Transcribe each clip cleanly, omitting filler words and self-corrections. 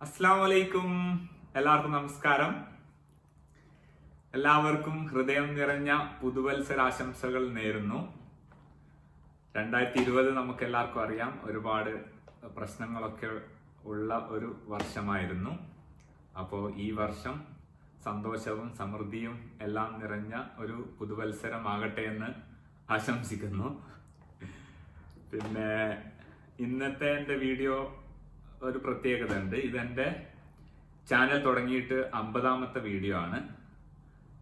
അസ്സലാമു അലൈക്കും. എല്ലാവർക്കും നമസ്കാരം. എല്ലാവർക്കും ഹൃദയം നിറഞ്ഞ പുതുവത്സരാശംസകൾ നേരുന്നു. 2020 നമുക്ക് എല്ലാവർക്കും അറിയാം, ഒരുപാട് പ്രശ്നങ്ങളൊക്കെ ഉള്ള ഒരു വർഷമായിരുന്നു. അപ്പോൾ ഈ വർഷം സന്തോഷവും സമൃദ്ധിയും എല്ലാം നിറഞ്ഞ ഒരു പുതുവത്സരമാകട്ടെ എന്ന് ആശംസിക്കുന്നു. പിന്നെ ഇന്നത്തെ എൻ്റെ വീഡിയോ ഒരു പ്രത്യേകത ഉണ്ട്. ഇതെൻ്റെ ചാനൽ തുടങ്ങിയിട്ട് 50ാമത്തെ വീഡിയോ ആണ്.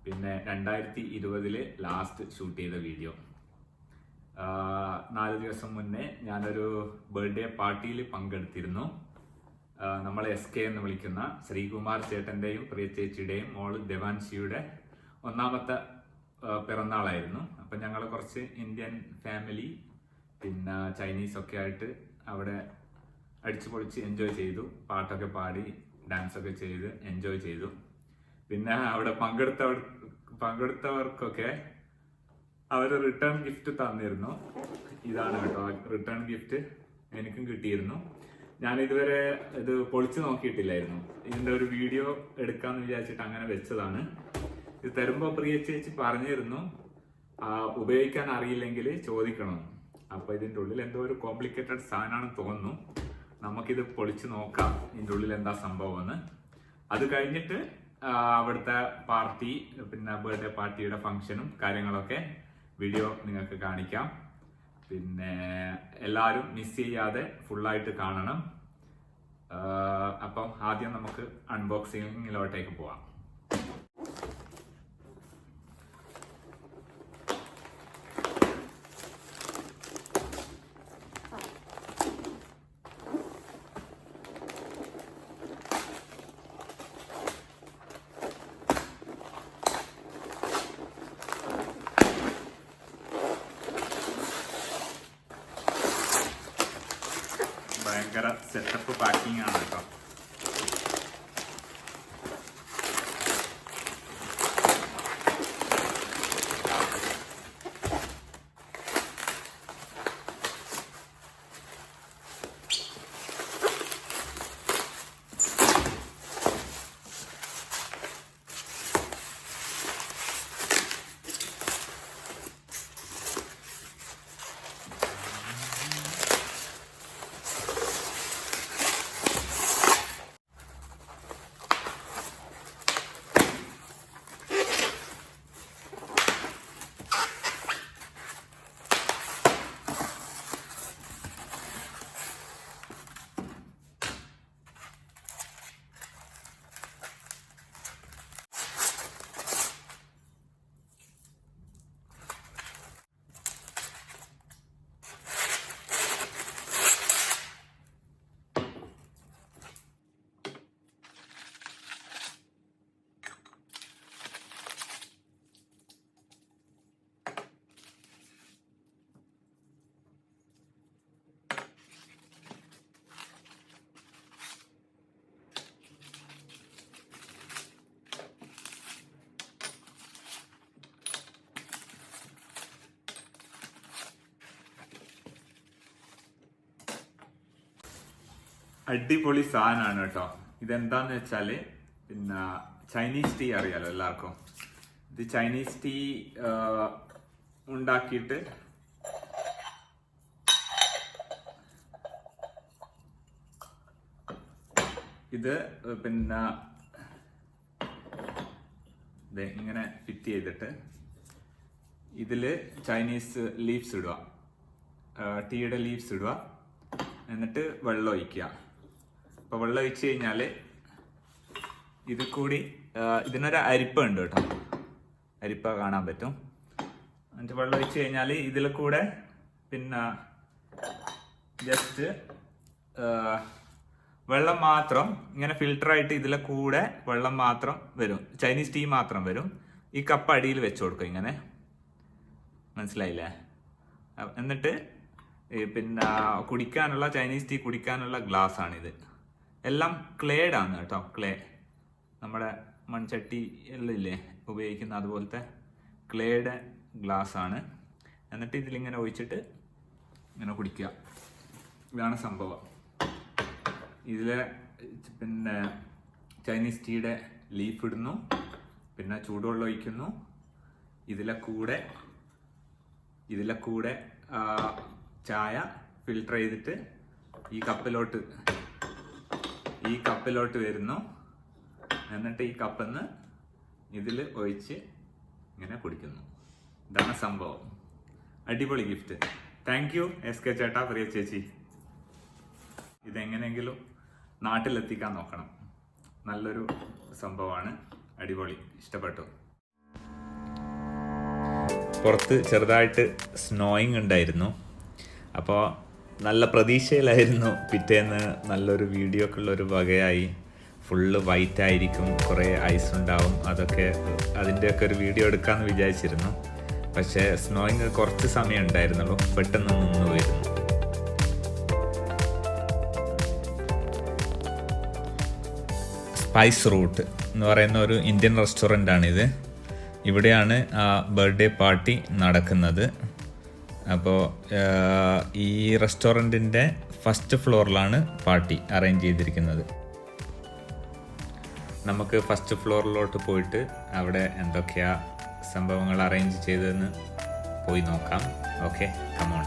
പിന്നെ 2020 ലാസ്റ്റ് ഷൂട്ട് ചെയ്ത വീഡിയോ. 4 ദിവസം മുന്നേ ഞാനൊരു ബർത്ത്ഡേ പാർട്ടിയിൽ പങ്കെടുത്തിരുന്നു. നമ്മൾ SK എന്ന് വിളിക്കുന്ന ശ്രീകുമാർ ചേട്ടൻ്റെയും പ്രിയ ചേച്ചിയുടെയും മോള് ദേവാൻഷിയുടെ 1ാമത്തെ പിറന്നാളായിരുന്നു. അപ്പം ഞങ്ങൾ കുറച്ച് ഇന്ത്യൻ ഫാമിലി പിന്നെ ചൈനീസ് ഒക്കെ ആയിട്ട് അവിടെ അടിച്ചു പൊളിച്ച് എൻജോയ് ചെയ്തു. പാട്ടൊക്കെ പാടി ഡാൻസൊക്കെ ചെയ്ത് എൻജോയ് ചെയ്തു. പിന്നെ അവിടെ പങ്കെടുത്തവർക്കൊക്കെ അവർ റിട്ടേൺ ഗിഫ്റ്റ് തന്നിരുന്നു. ഇതാണ് കേട്ടോ റിട്ടേൺ ഗിഫ്റ്റ്. എനിക്കും കിട്ടിയിരുന്നു. ഞാൻ ഇതുവരെ ഇത് പൊളിച്ചു നോക്കിയിട്ടില്ലായിരുന്നു. ഇതിൻ്റെ ഒരു വീഡിയോ എടുക്കാമെന്ന് വിചാരിച്ചിട്ട് അങ്ങനെ വെച്ചതാണ്. ഇത് തരുമ്പോൾ പ്രിയ ചേച്ചി പറഞ്ഞിരുന്നു ഉപയോഗിക്കാൻ അറിയില്ലെങ്കിൽ ചോദിക്കണം. അപ്പോൾ ഇതിൻ്റെ ഉള്ളിൽ എന്തോ ഒരു കോംപ്ലിക്കേറ്റഡ് സാധനമാണെന്ന് തോന്നുന്നു. നമുക്കിത് പൊളിച്ച് നോക്കാം ഇതിൻ്റെ ഉള്ളിൽ എന്താ സംഭവമെന്ന്. അത് കഴിഞ്ഞിട്ട് അവിടുത്തെ പാർട്ടി, പിന്നെ ബർത്ത്ഡേ പാർട്ടിയുടെ ഫംഗ്ഷനും കാര്യങ്ങളൊക്കെ വീഡിയോ നിങ്ങൾക്ക് കാണിക്കാം. പിന്നെ എല്ലാവരും മിസ് ചെയ്യാതെ ഫുള്ളായിട്ട് കാണണം. അപ്പം ആദ്യം നമുക്ക് അൺബോക്സിങ്ങിലോട്ടേക്ക് പോവാം. ഭയങ്കര സെറ്റപ്പ് പാക്കിംഗ് ആണ് കേട്ടോ. അടിപൊളി സാധനമാണ് കേട്ടോ. ഇതെന്താന്ന് വെച്ചാല് പിന്നെ ചൈനീസ് ടീ അറിയാലോ എല്ലാവർക്കും. ഇത് ചൈനീസ് ടീ ഉണ്ടാക്കിയിട്ട് ഇത് പിന്നെ ഇങ്ങനെ ഫിറ്റ് ചെയ്തിട്ട് ഇതില് ചൈനീസ് ലീവ്സ് ഇടുക, ടീയുടെ ലീവ്സ് ഇടുക, എന്നിട്ട് വെള്ളം ഒഴിക്കുക. അപ്പോൾ വെള്ളം ഒഴിച്ച് കഴിഞ്ഞാൽ ഇത് കൂടി ഇതിനൊരു അരിപ്പ ഉണ്ട് കേട്ടോ, അരിപ്പ കാണാൻ പറ്റും. എന്നിട്ട് വെള്ളം ഒഴിച്ച് കഴിഞ്ഞാൽ ഇതിൽ കൂടെ പിന്നെ ജസ്റ്റ് വെള്ളം മാത്രം ഇങ്ങനെ ഫിൽട്ടറായിട്ട് ഇതിലെ കൂടെ വെള്ളം മാത്രം വരും, ചൈനീസ് ടീ മാത്രം വരും. ഈ കപ്പ് അടിയിൽ വെച്ച് കൊടുക്കും ഇങ്ങനെ, മനസ്സിലായില്ലേ? എന്നിട്ട് പിന്നെ കുടിക്കാനുള്ള ചൈനീസ് ടീ കുടിക്കാനുള്ള ഗ്ലാസ് ആണിത്. എല്ലാം ക്ലേഡ് ആണ് കേട്ടോ. ക്ലേ നമ്മുടെ മൺചട്ടി എല്ലാം ഇല്ലേ ഉപയോഗിക്കുന്ന അതുപോലത്തെ ക്ലേഡ് ഗ്ലാസ് ആണ്. എന്നിട്ട് ഇതിലിങ്ങനെ ഒഴിച്ചിട്ട് ഇങ്ങനെ കുടിക്കുക. ഇതാണ് സംഭവം. ഇതിലെ പിന്നെ ചൈനീസ് ടീയുടെ ലീഫ് ഇടുന്നു, പിന്നെ ചൂടുവെള്ളം ഒഴിക്കുന്നു. ഇതിലെ കൂടെ ചായ ഫിൽട്ടർ ചെയ്തിട്ട് ഈ കപ്പിലോട്ട് വരുന്നു. എന്നിട്ട് ഈ കപ്പിന്ന് ഇതിൽ ഒഴിച്ച് ഇങ്ങനെ കുടിക്കുന്നു. ഇതാണ് സംഭവം. അടിപൊളി ഗിഫ്റ്റ്. താങ്ക് യു SK ചേട്ടാ, പ്രിയ ചേച്ചി. ഇതെങ്ങനെയെങ്കിലും നാട്ടിലെത്തിക്കാൻ നോക്കണം. നല്ലൊരു സംഭവമാണ്. അടിപൊളി, ഇഷ്ടപ്പെട്ടു. പുറത്ത് ചെറുതായിട്ട് സ്നോയിങ് ഉണ്ടായിരുന്നു. അപ്പോൾ നല്ല പ്രതീക്ഷയിലായിരുന്നു. പിറ്റേന്ന് നല്ലൊരു വീഡിയോ ഒക്കെ ഉള്ളൊരു വകയായി. ഫുള്ള് വൈറ്റ് ആയിരിക്കും, കുറേ ഐസ് ഉണ്ടാവും, അതിൻ്റെയൊക്കെ ഒരു വീഡിയോ എടുക്കാമെന്ന് വിചാരിച്ചിരുന്നു. പക്ഷേ സ്നോയിങ് കുറച്ച് സമയം ഉണ്ടായിരുന്നുള്ളൂ, പെട്ടെന്ന് നിന്ന് പോയിരുന്നു. സ്പൈസ് റൂട്ട് എന്ന് പറയുന്ന ഒരു ഇന്ത്യൻ റെസ്റ്റോറൻ്റാണിത്. ഇവിടെയാണ് ആ ബർത്ത്ഡേ പാർട്ടി നടക്കുന്നത്. അപ്പോൾ ഈ റെസ്റ്റോറൻറ്റിൻ്റെ ഫസ്റ്റ് ഫ്ലോറിലാണ് പാർട്ടി അറേഞ്ച് ചെയ്തിരിക്കുന്നത്. നമുക്ക് ഫസ്റ്റ് ഫ്ലോറിലോട്ട് പോയിട്ട് അവിടെ എന്തൊക്കെയാ സംഭവങ്ങൾ അറേഞ്ച് ചെയ്തതെന്ന് പോയി നോക്കാം. Okay, come on.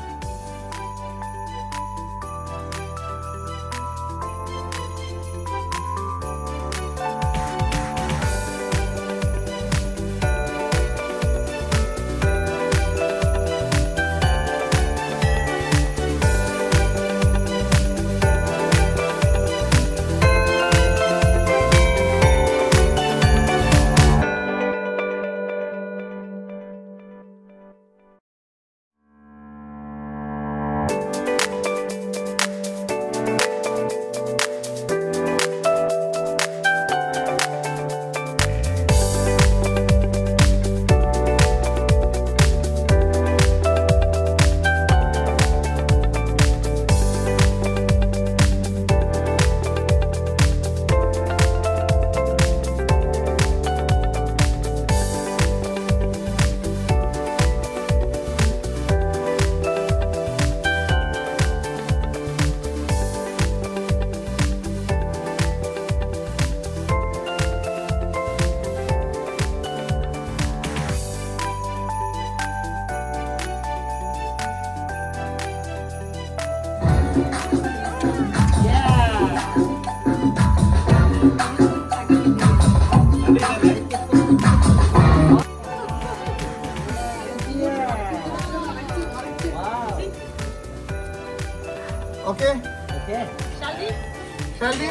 Okay? Okay. Shall we?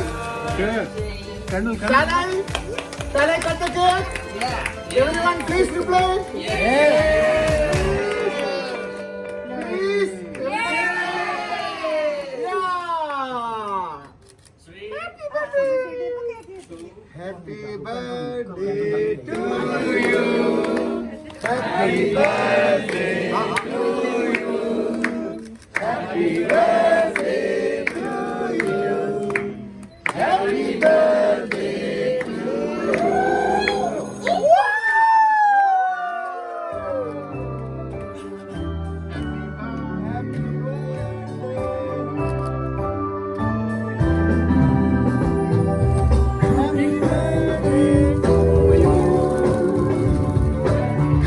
Sure. Colonel. Shall I cut the cake? Yeah. Everyone please reply. Yeah. Please. Yeah. Yeah. Happy birthday to you. Happy birthday to you. Happy birthday to you. Happy birthday to you.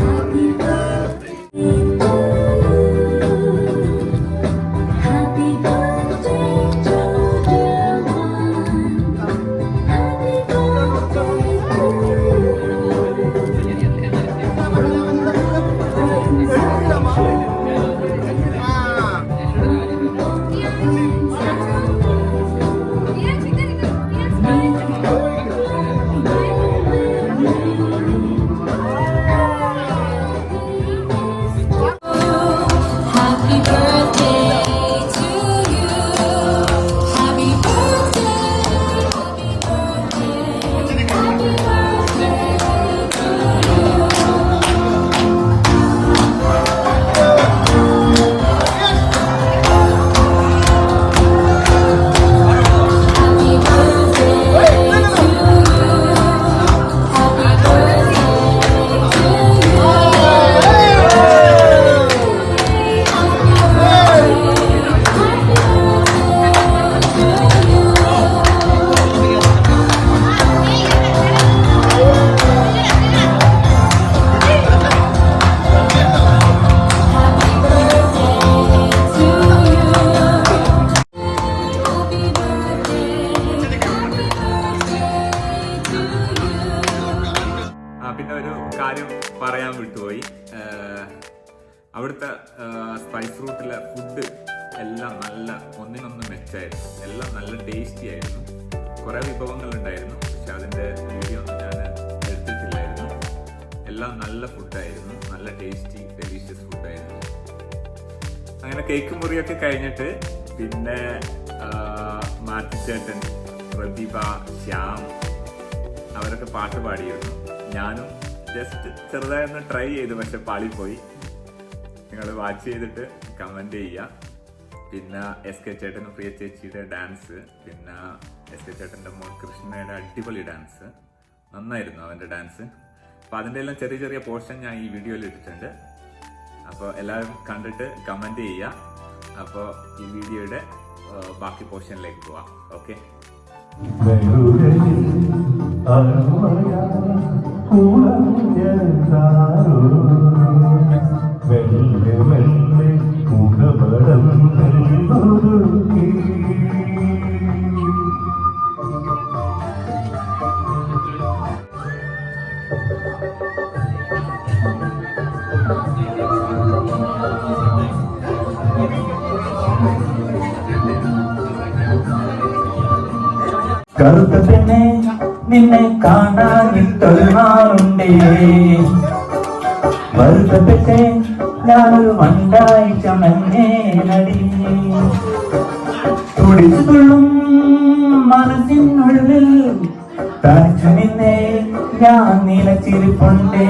Happy birthday. പറയാൻ വിട്ടുപോയി. അവിടുത്തെ spice റൂട്ടിലെ food എല്ലാം നല്ല ഒന്നിനൊന്ന് മെച്ചായിരുന്നു. എല്ലാം നല്ല tasty ആയിരുന്നു. കുറേ വിഭവങ്ങളുണ്ടായിരുന്നു, പക്ഷെ അതിൻ്റെ വീഡിയോ ഒന്നും ഞാൻ എടുത്തിട്ടില്ലായിരുന്നു. എല്ലാം നല്ല ഫുഡായിരുന്നു, നല്ല ടേസ്റ്റി ഡെലീഷ്യസ് ഫുഡായിരുന്നു. അങ്ങനെ കേക്ക് മുറിയൊക്കെ കഴിഞ്ഞിട്ട് പിന്നെ മാറ്റിച്ചേട്ടൻ, പ്രതിഭ, ശ്യാം അവരൊക്കെ പാട്ട് പാടിയിരുന്നു. ഞാനും ജസ്റ്റ് ചെറുതായൊന്ന് ട്രൈ ചെയ്തു, പക്ഷെ പാളിപ്പോയി. നിങ്ങൾ വാച്ച് ചെയ്തിട്ട് കമൻറ്റ് ചെയ്യുക. പിന്നെ എസ് കെ ചേട്ടനും പ്രിയ ചേച്ചിയുടെ ഡാൻസ്, പിന്നെ എസ് കെ ചേട്ടൻ്റെ മോൻ കൃഷ്ണയുടെ അടിപൊളി ഡാൻസ്, നന്നായിരുന്നു അവൻ്റെ ഡാൻസ്. അപ്പോൾ അതിൻ്റെ എല്ലാം ചെറിയ ചെറിയ പോർഷൻ ഞാൻ ഈ വീഡിയോയിൽ ഇട്ടിട്ടുണ്ട്. അപ്പോൾ എല്ലാവരും കണ്ടിട്ട് കമൻറ്റ് ചെയ്യുക. അപ്പോൾ ഈ വീഡിയോയുടെ ബാക്കി പോർഷനിലേക്ക് പോവാം. ഓക്കെ. കറുത്ത പെണ്ണെ നിന്നെ കാണാനിട്ടൊരു നാളുണ്ടേ, വരുത്തപ്പെട്ടെ ഞാനൊരു മണ്ടായി ചമഞ്ഞേ നടി. തുടിച്ചുകൊള്ളും മനസ്സിനുള്ളിൽ തനിച്ചു നിന്നേ ഞാൻ നിലച്ചിരിപ്പുണ്ടേ.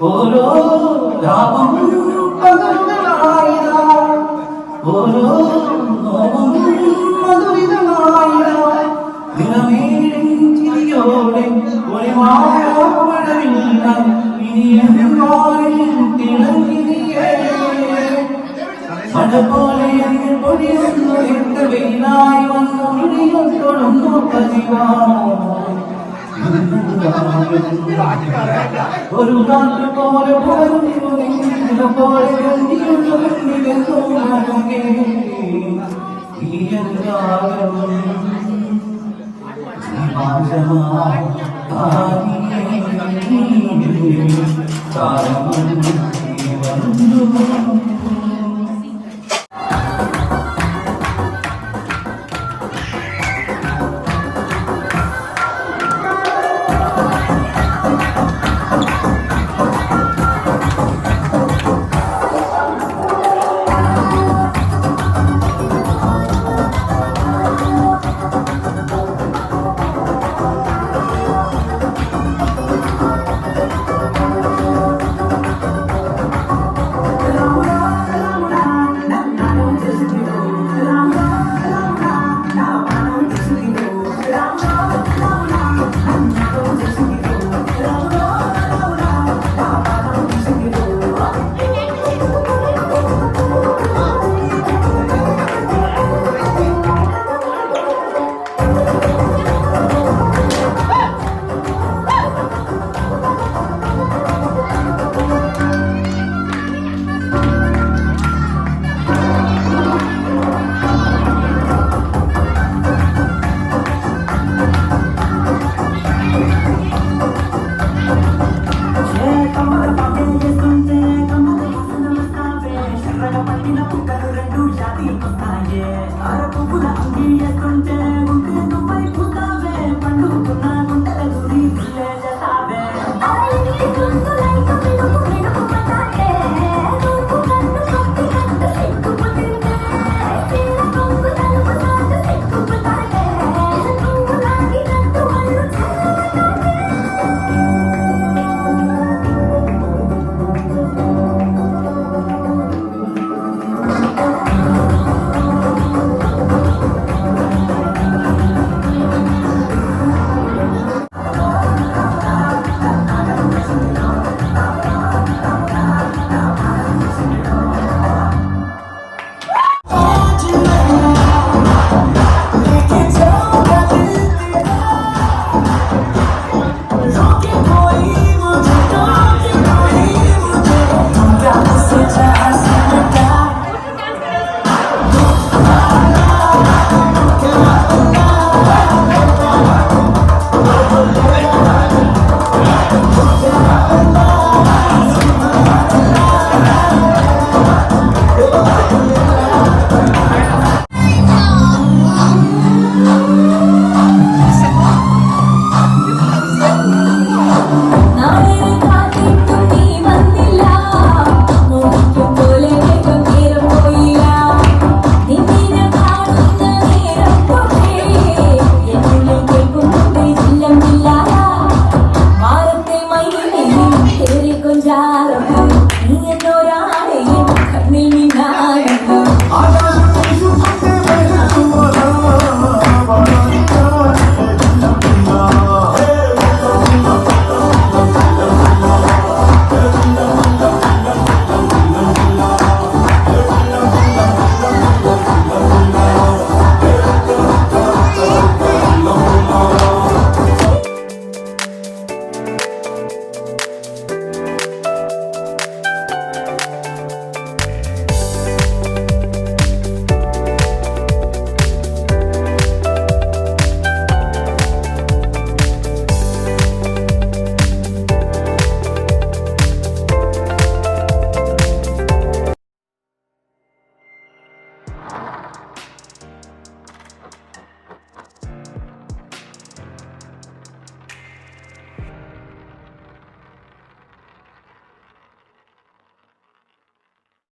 ഓരോ ലാഭം പകർന്നതായിരാ, ഓരോ നോവും മധുരിതമായിരാ, ദിനമേഴും ചിരിയോടെ ഒളിമാറില്ല ഇനിയും തിളങ്ങിയേ മഴ പോലെ പൊടിയൊന്നു എന്റെ വെയിലായി വന്നു ഇടിയൊട്ടൊഴുന്നു പതിവാ. ഒരു കാറ്റ് പോലെ പോലെ ജീവാശമായി